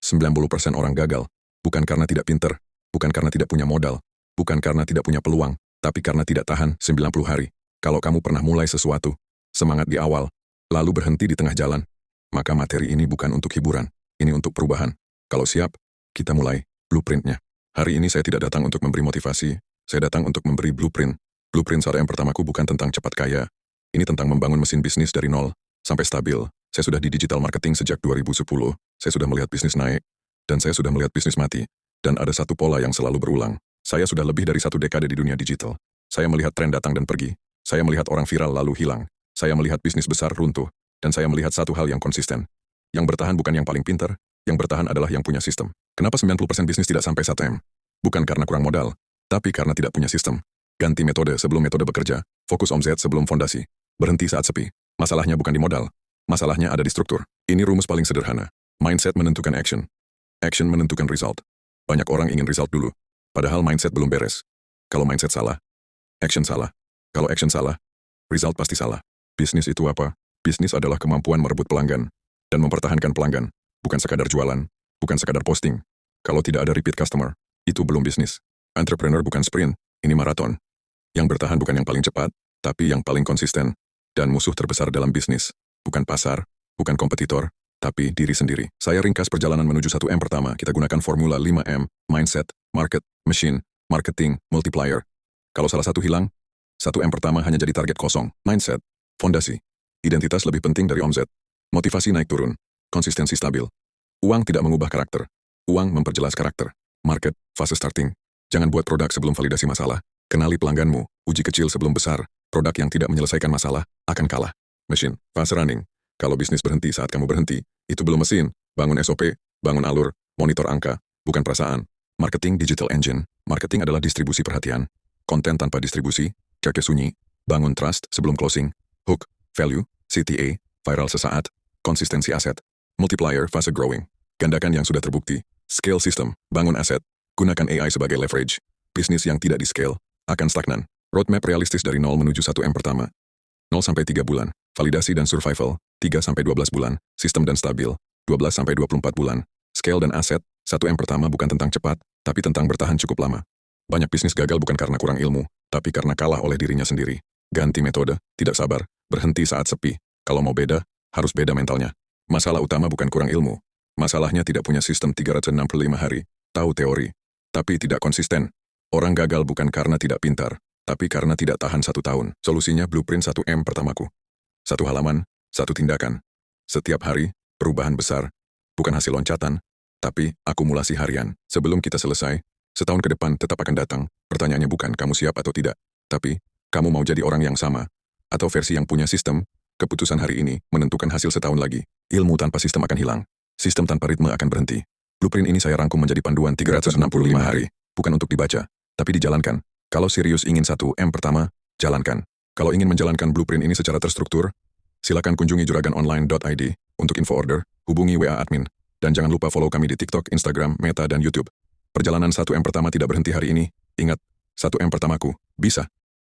90% orang gagal, bukan karena tidak pinter, bukan karena tidak punya modal, bukan karena tidak punya peluang, tapi karena tidak tahan 90 hari. Kalau kamu pernah mulai sesuatu, semangat di awal, lalu berhenti di tengah jalan, maka materi ini bukan untuk hiburan, ini untuk perubahan. Kalau siap, kita mulai blueprint-nya. Hari ini saya tidak datang untuk memberi motivasi, saya datang untuk memberi blueprint. Blueprint SARA yang pertamaku bukan tentang cepat kaya, ini tentang membangun mesin bisnis dari nol sampai stabil. Saya sudah di digital marketing sejak 2010, saya sudah melihat bisnis naik, dan saya sudah melihat bisnis mati. Dan ada satu pola yang selalu berulang. Saya sudah lebih dari 1 dekade di dunia digital. Saya melihat tren datang dan pergi. Saya melihat orang viral lalu hilang. Saya melihat bisnis besar runtuh. Dan saya melihat satu hal yang konsisten. Yang bertahan bukan yang paling pintar, yang bertahan adalah yang punya sistem. Kenapa 90% bisnis tidak sampai 1M? Bukan karena kurang modal, tapi karena tidak punya sistem. Ganti metode sebelum metode bekerja, fokus omzet sebelum fondasi, berhenti saat sepi. Masalahnya bukan di modal, masalahnya ada di struktur. Ini rumus paling sederhana. Mindset menentukan action. Action menentukan result. Banyak orang ingin result dulu, padahal mindset belum beres. Kalau mindset salah, action salah. Kalau action salah, result pasti salah. Bisnis itu apa? Bisnis adalah kemampuan merebut pelanggan dan mempertahankan pelanggan, bukan sekadar jualan, bukan sekadar posting. Kalau tidak ada repeat customer, itu belum bisnis. Entrepreneur bukan sprint, ini maraton. Yang bertahan bukan yang paling cepat, tapi yang paling konsisten. Dan musuh terbesar dalam bisnis, bukan pasar, bukan kompetitor, tapi diri sendiri. Saya ringkas perjalanan menuju 1M pertama. Kita gunakan formula 5M, mindset, market, machine, marketing, multiplier. Kalau salah satu hilang, 1M pertama hanya jadi target kosong. Mindset, fondasi. Identitas lebih penting dari omzet. Motivasi naik turun. Konsistensi stabil. Uang tidak mengubah karakter. Uang memperjelas karakter. Market, fase starting. Jangan buat produk sebelum validasi masalah. Kenali pelangganmu. Uji kecil sebelum besar. Produk yang tidak menyelesaikan masalah akan kalah. Machine, fase running. Kalau bisnis berhenti saat kamu berhenti, itu belum mesin. Bangun SOP, bangun alur, monitor angka, bukan perasaan. Marketing digital engine. Marketing adalah distribusi perhatian. Konten tanpa distribusi, cek sunyi. Bangun trust sebelum closing. Hook, value, CTA, viral sesaat, konsistensi aset. Multiplier, fase growing. Gandakan yang sudah terbukti. Scale system, bangun aset. Gunakan AI sebagai leverage. Bisnis yang tidak di-scale akan stagnan. Roadmap realistis dari 0 menuju 1M pertama. 0-3 bulan. Validasi dan survival, 3-12 bulan. Sistem dan stabil, 12-24 bulan. Scale dan aset, 1M pertama bukan tentang cepat, tapi tentang bertahan cukup lama. Banyak bisnis gagal bukan karena kurang ilmu, tapi karena kalah oleh dirinya sendiri. Ganti metode, tidak sabar, berhenti saat sepi. Kalau mau beda, harus beda mentalnya. Masalah utama bukan kurang ilmu. Masalahnya tidak punya sistem 365 hari. Tahu teori, tapi tidak konsisten. Orang gagal bukan karena tidak pintar, tapi karena tidak tahan 1 tahun. Solusinya blueprint 1M pertamaku. 1 halaman, 1 tindakan. Setiap hari, perubahan besar. Bukan hasil loncatan, tapi akumulasi harian. Sebelum kita selesai, setahun ke depan tetap akan datang. Pertanyaannya bukan kamu siap atau tidak, tapi kamu mau jadi orang yang sama, atau versi yang punya sistem. Keputusan hari ini menentukan hasil setahun lagi. Ilmu tanpa sistem akan hilang. Sistem tanpa ritme akan berhenti. Blueprint ini saya rangkum menjadi panduan 365 hari. Bukan untuk dibaca, tapi dijalankan. Kalau serius ingin 1M pertama, jalankan. Kalau ingin menjalankan blueprint ini secara terstruktur, silakan kunjungi juraganonline.id. Untuk info order, hubungi WA admin. Dan jangan lupa follow kami di TikTok, Instagram, Meta, dan YouTube. Perjalanan 1M pertama tidak berhenti hari ini. Ingat, 1M pertamaku, bisa.